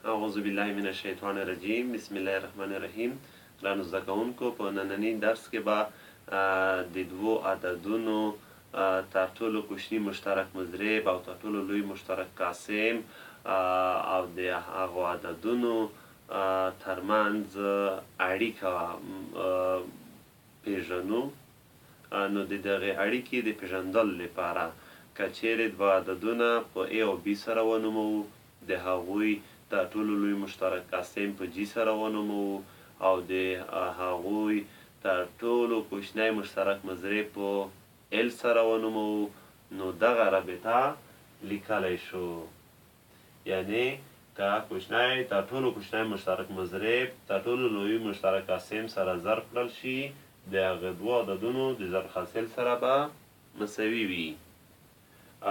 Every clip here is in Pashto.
اعوذ بالله من الشیطان الرجیم. بسم الله الرحمن الرحیم. درنو زده کوونکو، په ننني درس کې به د دوو عددونو تر ټولو کوچني مشترک مضرب او تر ټولو لوی مشترک قاسم او د هغو عددونو ترمنځ اړیکه پیژنو. نو د دغې اړیکې د پیژندلو لپاره که چیرې دوه عددونه په A او B سره ونوموو، د هغوی تر ټولو لوی مشترک قاسم په G سره ونوموو او د هغوی تر ټولو کوچنی مشترک مضرب په L سره ونوموو، نو دغه رابطه لیکلی شو. یعنی که تر ټولو کوچنی مشترک مضرب تر ټولو لوی مشترک قاسم سره ضرب کړل شي، د هغه دوو عددونو د ضرب حاصل سره به مساوي وي.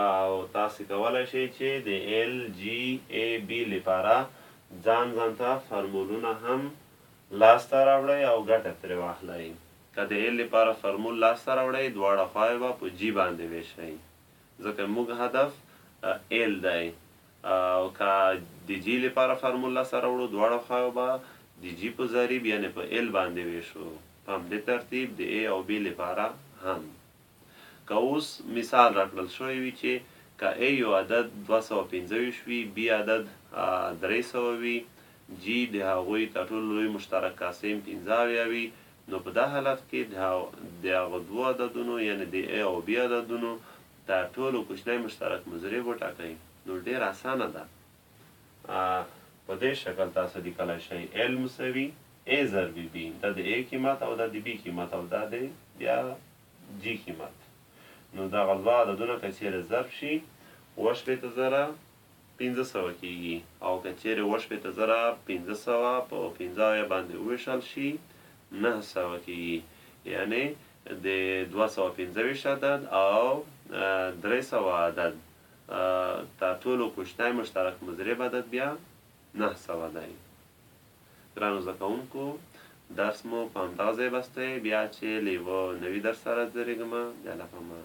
او تاسې کولی شئ چې د LGAB لپاره ځان ته فارمولونه هم لاسته راوړئ او ګټه ترې واخلئ. که د L لپاره فارمول لاسته راوړئ، دواړه خواوې به په G باندې ویشئ، ځکه موږ هدف L دی. او که د G لپاره فارمول لاسته راوړو، دواړه خواوې به د G په ضریب یعنې په L باندې ویشو. په همدې ترتیب د A او B لپاره هم. که اوس مثال راکړل شوی وي چې که A یو عدد 225 وي، B عدد 300 وي، G د هغوی تر ټولو لوی مشترک قاسم 15 وي، نو په دا حالت کې د هغو دوو عددونو یعنې د A او B عددونو تر ټولو کوچنی مشترک مضرب وټاکئ. نو ډېر اسانه ده. په دې شکل تاسو لیکلی شئ L مساوي A ضرب B. دا د A قیمت او دا د B قیمت او دا د بیا G قیمت. نو دغه دوه عددونه که چیرې ضرب شي 1500 کیږي، او که چیرې 1500 په 15 باندې وویشل شي 900 کیږي. یعنې د 225 عدد او 300 عدد تر ټولو کوچنی مشترک مضرب عدد بیا 900 دی. ګرانو زده کوونکو، درس مو په همدغه ځای بستی. بیا چې له یوه نوي درس سره درېږم، بیا له پامه.